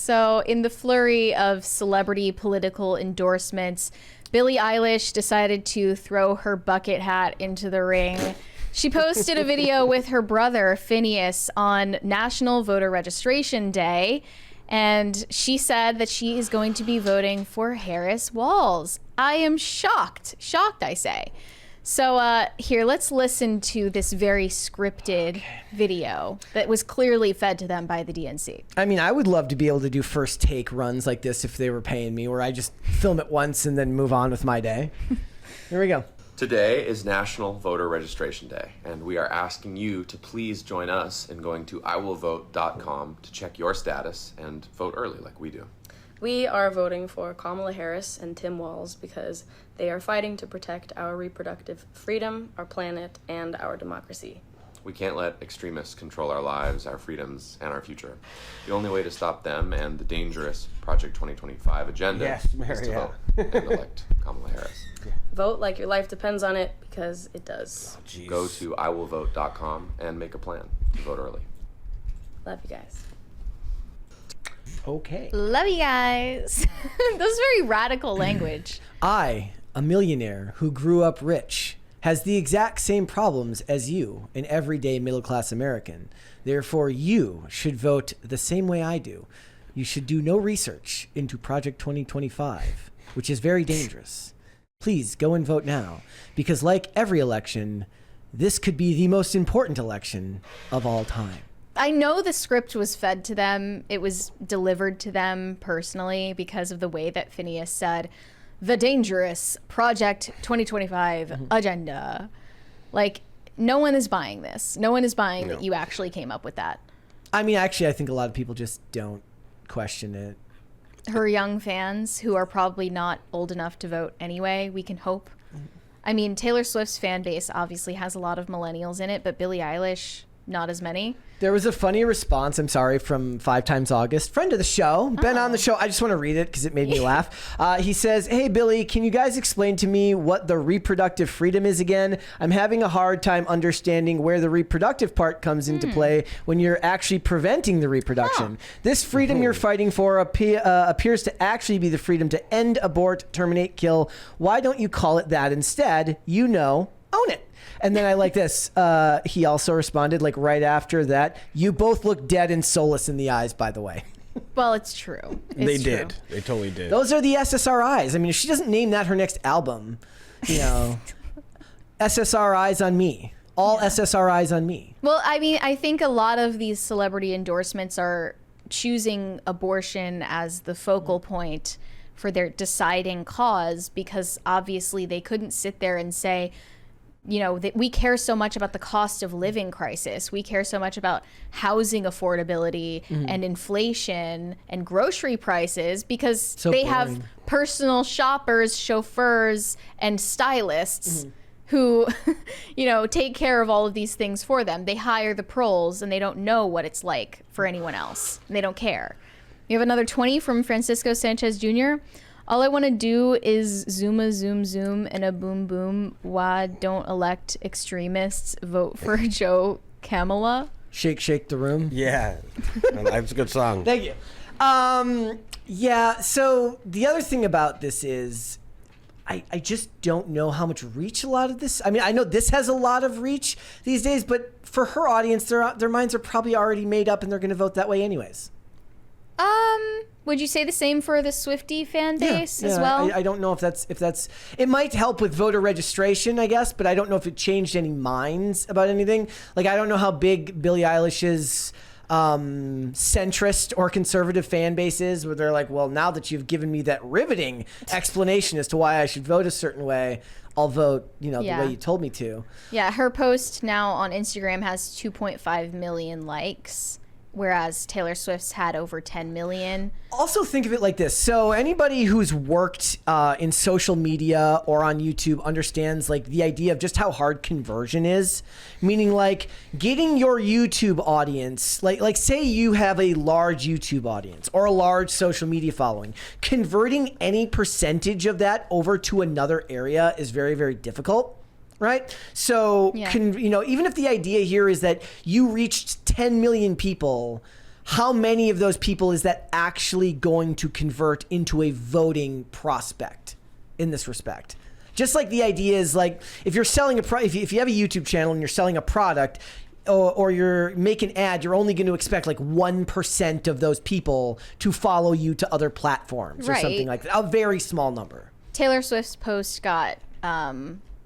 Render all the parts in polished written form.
So in the flurry of celebrity political endorsements, Billie Eilish decided to throw her bucket hat into the ring. She posted a video with her brother, Phineas, on National Voter Registration Day, and she said that she is going to be voting for Harris Walz. I am shocked. Shocked, I say. So here, let's listen to this very scripted video that was clearly fed to them by the DNC. I mean, I would love to be able to do first take runs like this if they were paying me, where I just film it once and then move on with my day. Here we go. Today is National Voter Registration Day, and we are asking you to please join us in going to iwillvote.com to check your status and vote early like we do. We are voting for Kamala Harris and Tim Walz because they are fighting to protect our reproductive freedom, our planet, and our democracy. We can't let extremists control our lives, our freedoms, and our future. The only way to stop them and the dangerous Project 2025 agenda is to vote and elect Kamala Harris. Vote like your life depends on it, because it does. Go to iwillvote.com and make a plan to vote early. Love you guys. Okay. Love you guys. That's very radical language. I, a millionaire who grew up rich, has the exact same problems as you, an everyday middle-class American. Therefore, you should vote the same way I do. You should do no research into Project 2025, which is very dangerous. Please go and vote now, because like every election, this could be the most important election of all time. I know the script was fed to them. It was delivered to them personally because of the way that Phineas said, the dangerous Project 2025 agenda. Like, no one is buying this. No one is buying that you actually came up with that. I mean, actually, I think a lot of people just don't question it. Her young fans, who are probably not old enough to vote anyway, we can hope. I mean, Taylor Swift's fan base obviously has a lot of millennials in it, but Billie Eilish, not as many. There was a funny response, I'm sorry, from 5 Times August, friend of the show, been on the show. I just want to read it because it made me laugh. He says, hey, Billie, can you guys explain to me what the reproductive freedom is again? I'm having a hard time understanding where the reproductive part comes into play when you're actually preventing the reproduction. This freedom you're fighting for appears to actually be the freedom to end, abort, terminate, kill. Why don't you call it that instead? You know, own it. And then I like this. He also responded, like right after that, you both look dead and soulless in the eyes, by the way. Well, it's true. They did. They totally did. Those are the SSRIs. I mean, if she doesn't name that her next album, you know, SSRIs on me. All SSRIs on me. Well, I mean, I think a lot of these celebrity endorsements are choosing abortion as the focal point for their deciding cause, because obviously they couldn't sit there and say, you know, that we care so much about the cost of living crisis. We care so much about housing affordability and inflation and grocery prices, because they have personal shoppers, chauffeurs, and stylists who, you know, take care of all of these things for them. They hire the proles and they don't know what it's like for anyone else. And they don't care. We have another 20 from Francisco Sanchez Jr. All I want to do is zoom a zoom zoom and a boom boom. Why don't elect extremists? Vote for Joe Kamala. Shake, shake the room. Yeah. That's a good song. Thank you. Yeah, so the other thing about this is I just don't know how much reach a lot of this. I mean, I know this has a lot of reach these days, but for her audience, their minds are probably already made up and they're going to vote that way anyways. Would you say the same for the Swiftie fan base as well? I don't know if that's it might help with voter registration, I guess, but I don't know if it changed any minds about anything. Like, I don't know how big Billie Eilish's centrist or conservative fan base is, where they're like, well, now that you've given me that riveting explanation as to why I should vote a certain way, I'll vote, you know, the way you told me to. Yeah, her post now on Instagram has 2.5 million likes, whereas Taylor Swift's had over 10 million. Also think of it like this. So anybody who's worked in social media or on YouTube understands like the idea of just how hard conversion is. Meaning like getting your YouTube audience, like say you have a large YouTube audience or a large social media following. Converting any percentage of that over to another area is very, very difficult. Right? So, you know, even if the idea here is that you reached 10 million people, how many of those people is that actually going to convert into a voting prospect in this respect? Just like the idea is like, if you're selling if you have a YouTube channel and you're selling a product, or you're making an ad, you're only going to expect like 1% of those people to follow you to other platforms or something like that. A very small number. Taylor Swift's post got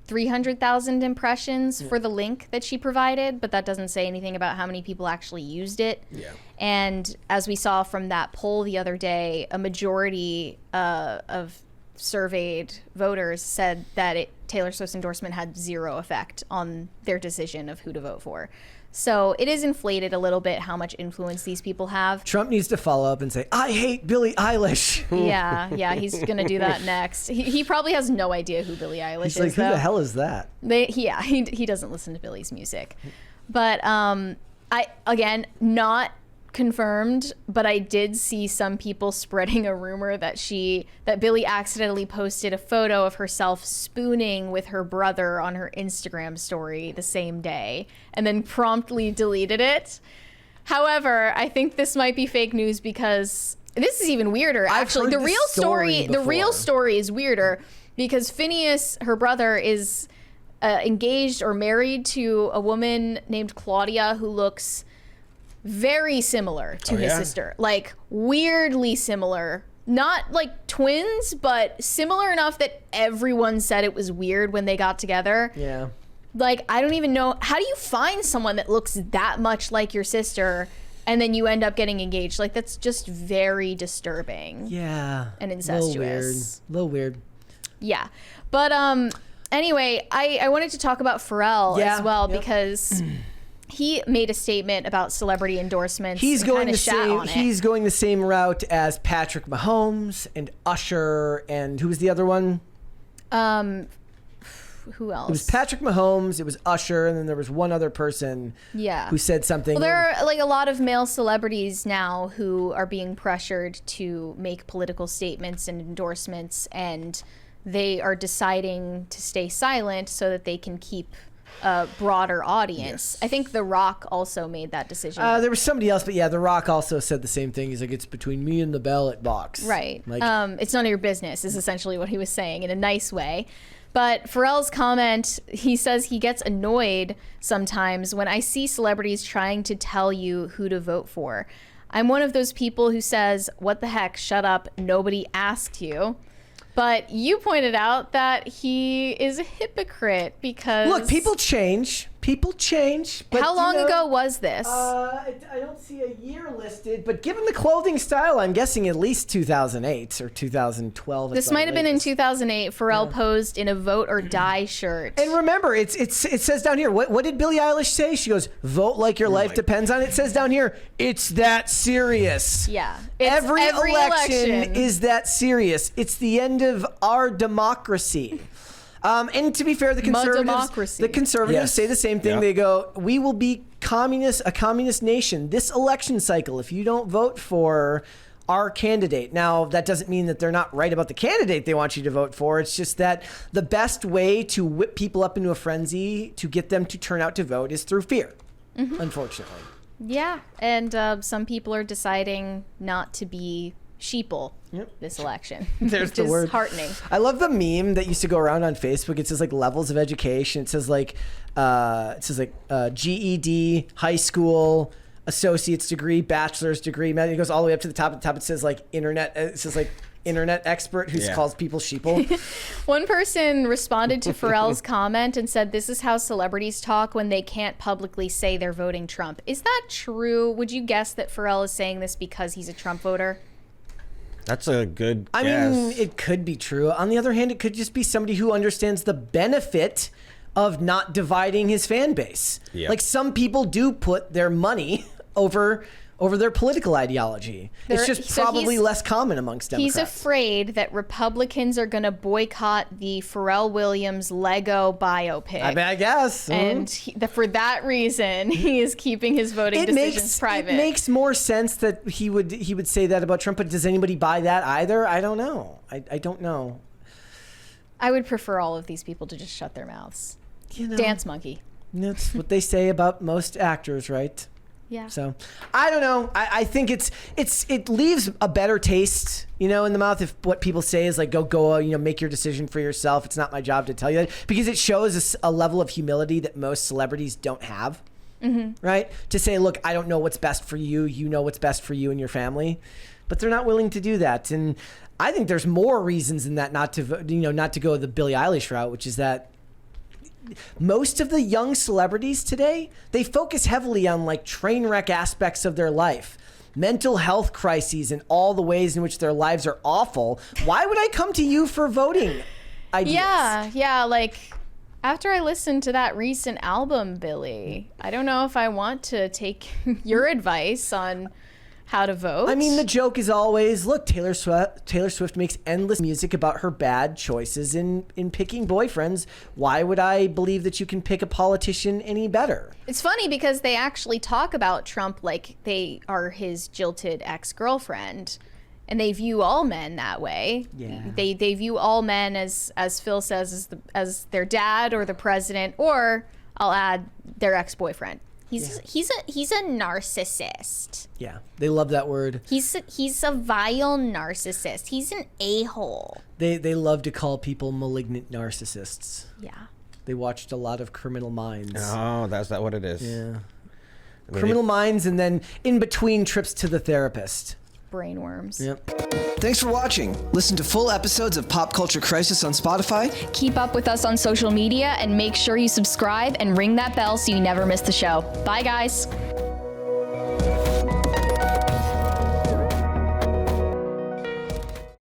300,000 impressions for the link that she provided, but that doesn't say anything about how many people actually used it. Yeah. And as we saw from that poll the other day, a majority of surveyed voters said that Taylor Swift's endorsement had zero effect on their decision of who to vote for. So it is inflated a little bit how much influence these people have. Trump needs to follow up and say, I hate Billie Eilish. Yeah, he's going to do that next. He probably has no idea who Billie Eilish is. He's like, who the hell is that? He doesn't listen to Billie's music. But again, not confirmed, but I did see some people spreading a rumor that Billie accidentally posted a photo of herself spooning with her brother on her Instagram story the same day and then promptly deleted it. However, I think this might be fake news because this is even weirder. Actually, the real story is weirder because Phineas, her brother, is engaged or married to a woman named Claudia who looks very similar to his sister, like weirdly similar, not like twins, but similar enough that everyone said it was weird when they got together. Yeah. Like, I don't even know, how do you find someone that looks that much like your sister and then you end up getting engaged? Like, that's just very disturbing. Yeah. And incestuous. A little weird. Yeah. But anyway, I wanted to talk about Pharrell as well because he made a statement about celebrity endorsements. He's going the same route as Patrick Mahomes and Usher, and who was the other one? Who else? It was Patrick Mahomes, it was Usher, and then there was one other person who said something. Well, there are like a lot of male celebrities now who are being pressured to make political statements and endorsements, and they are deciding to stay silent so that they can keep a broader audience. I think The Rock also made that decision. There was somebody else, but yeah, The Rock also said the same thing. He's like, it's between me and the ballot box. Right. Like, it's none of your business is essentially what he was saying in a nice way. But Pharrell's comment, he says he gets annoyed sometimes when I see celebrities trying to tell you who to vote for. I'm one of those people who says, what the heck, shut up, nobody asked you. But you pointed out that he is a hypocrite because... Look, people change. But, how long ago was this? I don't see a year listed, but given the clothing style, I'm guessing at least 2008 or 2012. This might have been in 2008. Pharrell posed in a Vote or Die shirt. And remember, it says down here, what did Billie Eilish say? She goes, vote like your life depends on it. It says down here, it's that serious. Yeah. Every election is that serious. It's the end of our democracy. And to be fair, the conservatives say the same thing. Yeah. They go, we will be a communist nation this election cycle if you don't vote for our candidate. Now, that doesn't mean that they're not right about the candidate they want you to vote for. It's just that the best way to whip people up into a frenzy to get them to turn out to vote is through fear, unfortunately. Yeah, and some people are deciding not to be sheeple this election. There's the word. Heartening. I love the meme that used to go around on Facebook. It says like levels of education. It says like GED, high school, associate's degree, bachelor's degree. It goes all the way up to the top. At the top it says like internet. It says like internet expert who calls people sheeple. One person responded to Pharrell's comment and said, this is how celebrities talk when they can't publicly say they're voting Trump. Is that true? Would you guess that Pharrell is saying this because he's a Trump voter? That's a good guess. I mean, it could be true. On the other hand, it could just be somebody who understands the benefit of not dividing his fan base. Yep. Like some people do put their money over their political ideology. It's just probably less common amongst Democrats. He's afraid that Republicans are going to boycott the Pharrell Williams Lego biopic. I guess. And for that reason, he is keeping his voting decisions private. It makes more sense that he would say that about Trump, but does anybody buy that either? I don't know. I don't know. I would prefer all of these people to just shut their mouths. Dance monkey. That's what they say about most actors, right? Yeah. So I don't know. I think it leaves a better taste, in the mouth if what people say is like, go, make your decision for yourself. It's not my job to tell you that, because it shows a level of humility that most celebrities don't have. Right? To say, look, I don't know what's best for you. You know what's best for you and your family, but they're not willing to do that. And I think there's more reasons than that not to go the Billie Eilish route, which is that most of the young celebrities today, they focus heavily on like train wreck aspects of their life, mental health crises, and all the ways in which their lives are awful. Why would I come to you for voting ideas? Yeah. Like, after I listened to that recent album, Billie, I don't know if I want to take your advice on how to vote. I mean, the joke is always, look, Taylor Swift makes endless music about her bad choices in picking boyfriends. Why would I believe that you can pick a politician any better? It's funny because they actually talk about Trump like they are his jilted ex-girlfriend, and they view all men that way. Yeah. They view all men as Phil says, as their dad or the president, or I'll add their ex-boyfriend. He's a narcissist. Yeah, they love that word. He's a vile narcissist. He's an a-hole. They love to call people malignant narcissists. Yeah. They watched a lot of Criminal Minds. Oh, that's that what it is. Yeah. Criminal Minds, and then in between trips to the therapist. Brainworms. Yep. Thanks for watching. Listen to full episodes of Pop Culture Crisis on Spotify. Keep up with us on social media and make sure you subscribe and ring that bell so you never miss the show. Bye, guys.